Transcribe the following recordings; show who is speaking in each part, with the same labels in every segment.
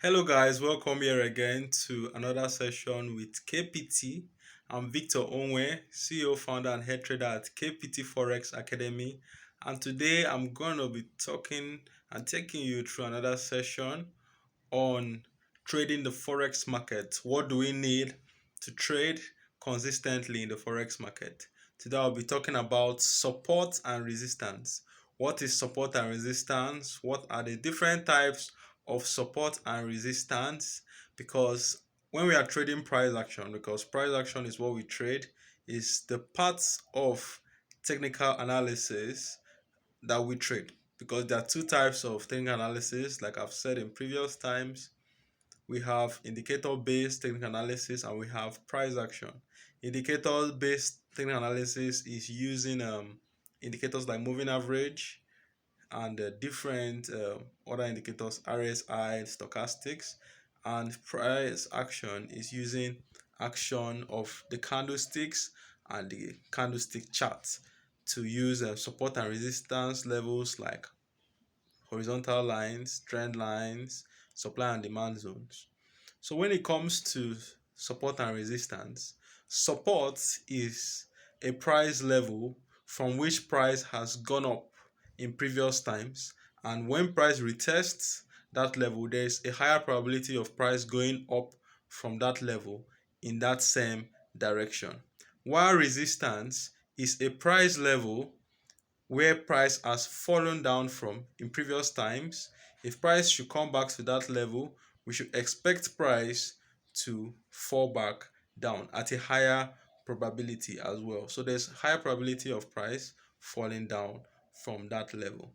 Speaker 1: Hello, guys, welcome here again to another session with KPT. I'm Victor Onwe, CEO, founder, and head trader at KPT Forex Academy. And today I'm going to be talking and taking you through another session on trading the Forex market. What do we need to trade consistently in the Forex market? Today I'll be talking about support and resistance. What is support and resistance? What are the different types of support and resistance? Because when we are trading price action, because price action is what we trade, is the parts of technical analysis that we trade, because there are two types of technical analysis. Like I've said in previous times, we have indicator based technical analysis and we have price action. Indicator based technical analysis is using indicators like moving average and different other indicators, RSI, stochastics. And price action is using action of the candlesticks and the candlestick chart to use support and resistance levels like horizontal lines, trend lines, supply and demand zones. So when it comes to support and resistance, support is a price level from which price has gone up in previous times, and when price retests that level, there's a higher probability of price going up from that level in that same direction. While resistance is a price level where price has fallen down from in previous times. If price should come back to that level, we should expect price to fall back down at a higher probability as well. So there's higher probability of price falling down from that level.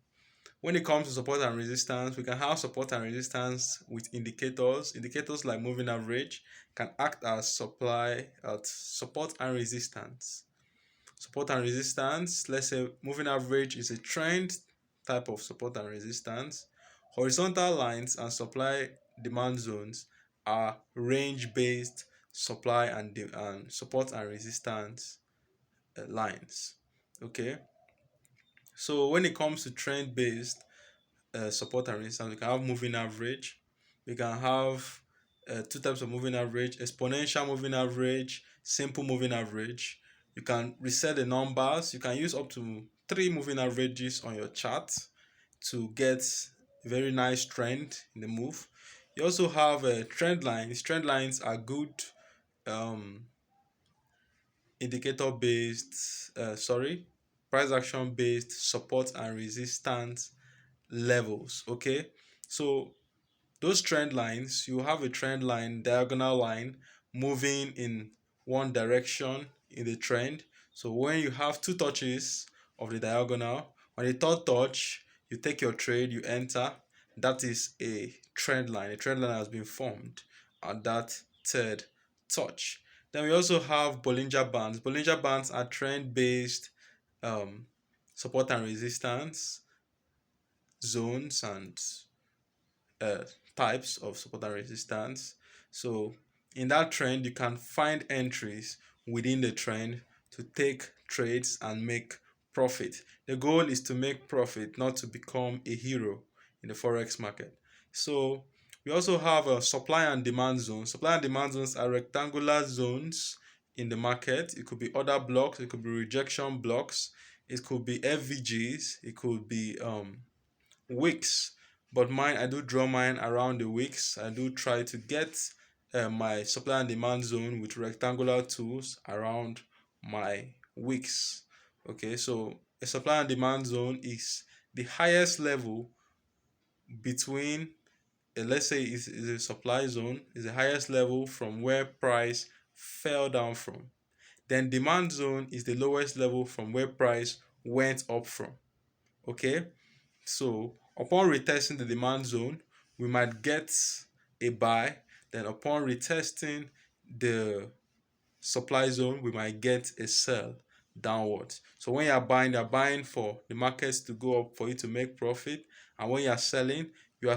Speaker 1: When it comes to support and resistance, we can have support and resistance with indicators. Indicators like moving average can act as support and resistance. Support and resistance, let's say moving average is a trend type of support and resistance. Horizontal lines and supply demand zones are range based supply and support and resistance lines. Okay, so when it comes to trend based support and resistance, we can have moving average. We can have two types of moving average: exponential moving average, simple moving average. You can reset the numbers. You can use up to 3 moving averages on your chart to get a very nice trend in the move. You also have trend lines. Trend lines are good um, indicator based, price action based support and resistance levels. Okay, so those trend lines, you have a trend line, diagonal line moving in one direction in the trend. So when you have two touches of the diagonal, on the third touch you take your trade, you enter. That is a trend line. A trend line has been formed at that third touch. Then we also have Bollinger Bands. Bollinger Bands are trend based um, support and resistance zones and uh, types of support and resistance. So in that trend, you can find entries within the trend to take trades and make profit. The goal is to make profit, not to become a hero in the forex market. So we also have a supply and demand zone. Supply and demand zones are rectangular zones in the market. It could be order blocks, it could be rejection blocks, it could be FVGs, it could be wicks. But mine, I do draw mine around the wicks. I do try to get my supply and demand zone with rectangular tools around my wicks. Okay, so a supply and demand zone is the highest level between let's say is a supply zone, is the highest level from where price fell down from. Then demand zone is the lowest level from where price went up from. Okay, so upon retesting the demand zone, we might get a buy. Then upon retesting the supply zone, we might get a sell downwards. So when you're buying for the markets to go up for you to make profit. And when you are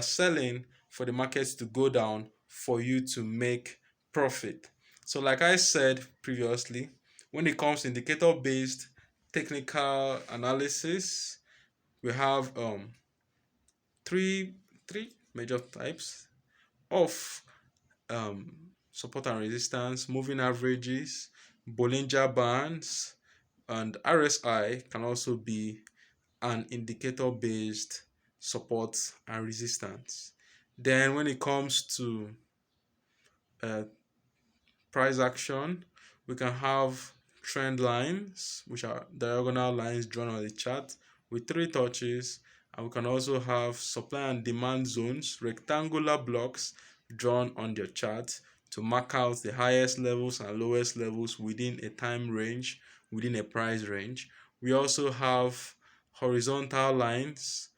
Speaker 1: selling for the markets to go down for you to make profit. So like I said previously, when it comes to indicator based technical analysis, we have three major types. of support and resistance, moving averages, Bollinger Bands, and RSI can also be an indicator based support and resistance. Then when it comes to uh, price action, we can have trend lines, which are diagonal lines drawn on the chart with three touches, and we can also have supply and demand zones, rectangular blocks drawn on your chart to mark out the highest levels and lowest levels within a time range, within a price range. We also have horizontal lines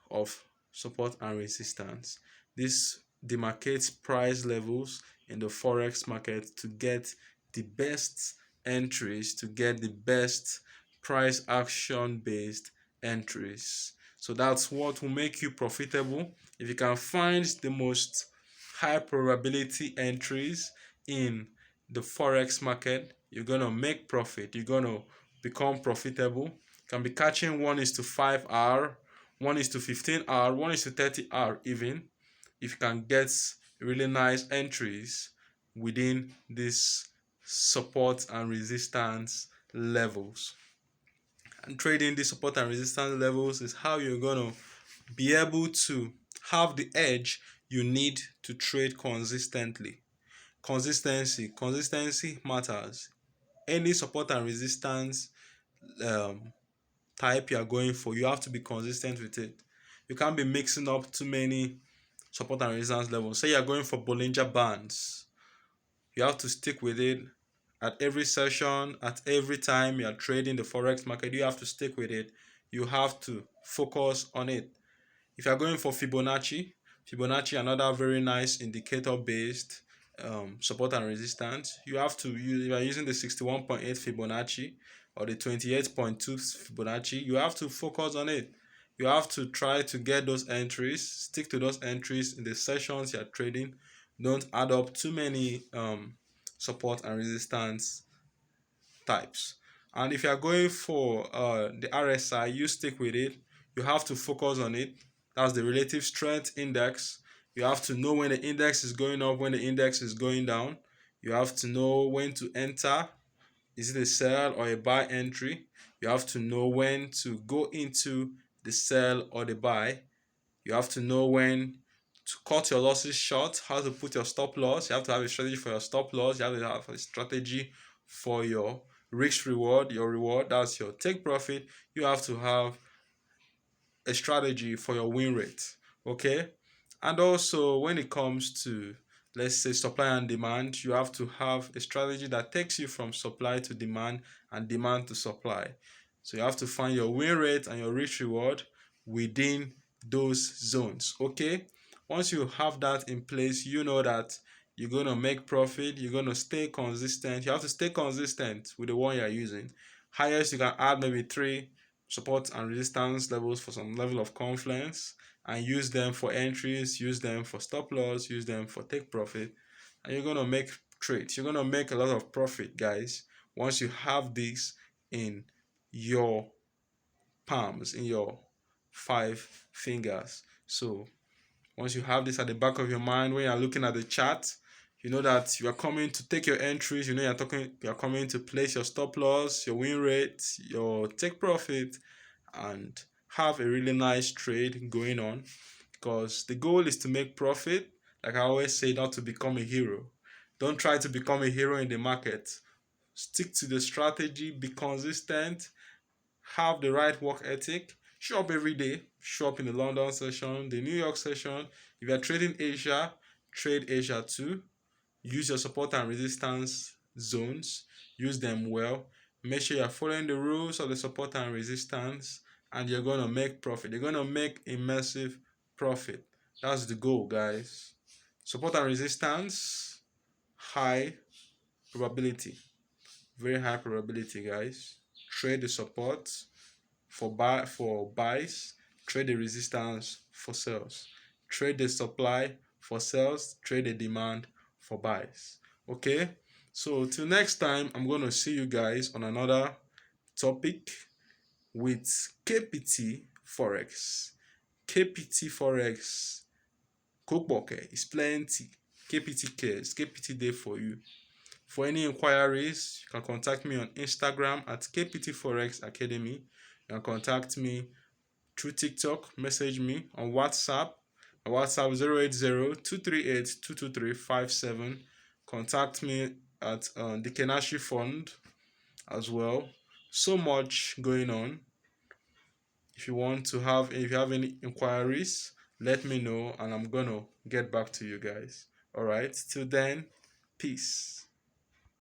Speaker 1: of support and resistance. This demarcates price levels in the forex market to get the best entries, to get the best price action based entries. So that's what will make you profitable. If you can find the most high probability entries in the forex market, you're gonna make profit, you're gonna become profitable. You can be catching 1:5 hour, 1:15 hour, 1:30 hour even, if you can get really nice entries within this support and resistance levels. And trading the support and resistance levels is how you're gonna be able to have the edge you need to trade consistently. Consistency matters. Any support and resistance um, type you are going for, you have to be consistent with it. You can't be mixing up too many support and resistance levels. Say you're going for Bollinger Bands, you have to stick with it at every session, at every time you're trading the forex market. You have to stick with it. You have to focus on it. If you're going for Fibonacci, another very nice indicator based support and resistance, you have to use, if you're using the 61.8 Fibonacci or the 28.2 Fibonacci, you have to focus on it. You have to try to get those entries, stick to those entries in the sessions you're trading. Don't add up too many support and resistance types. And if you are going for the RSI, you stick with it. You have to focus on it. That's the relative strength index. You have to know when the index is going up, when the index is going down. You have to know when to enter. Is it a sell or a buy entry? You have to know when to go into the sell or the buy. You have to know when to cut your losses short, how to put your stop loss. You have to have a strategy for your stop loss. You have to have a strategy for your risk reward, your reward, that's your take profit. You have to have a strategy for your win rate. Okay. And also, when it comes to, let's say, supply and demand, you have to have a strategy that takes you from supply to demand and demand to supply. So you have to find your win rate and your risk reward within those zones. Okay. Once you have that in place, you know that you're going to make profit, you're going to stay consistent. You have to stay consistent with the one you're using. Highest, you can add maybe three support and resistance levels for some level of confluence and use them for entries, use them for stop loss, use them for take profit, and you're going to make trades. You're going to make a lot of profit, guys, once you have this in your palms, in your five fingers. So once you have this at the back of your mind, when you're looking at the chart, you know that you are coming to take your entries. You know you're coming to place your stop loss, your win rate, your take profit, and have a really nice trade going on. Because the goal is to make profit. Like I always say, not to become a hero. Don't try to become a hero in the market. Stick to the strategy. Be consistent. Have the right work ethic. Show up every day. Show up in the London session, the New York session. If you're trading Asia, trade Asia too. Use your support and resistance zones. Use them well. Make sure you're following the rules of the support and resistance, and you're going to make profit. You're going to make a massive profit. That's the goal, guys. Support and resistance, high probability. Very high probability, guys. Trade the support for buys, trade the resistance for sales, trade the supply for sales, trade the demand for buys. Okay, so till next time, I'm going to see you guys on another topic with KPT Forex. KPT Forex Kokboke is plenty. KPT cares. KPT day for you. For any inquiries, you can contact me on Instagram at KPT Forex Academy. You can contact me through TikTok, message me on WhatsApp. My WhatsApp 080-238-22357. Contact me at the Kenashi Fund as well. So much going on. If you have any inquiries, let me know and I'm gonna get back to you guys. All right. Till then, peace.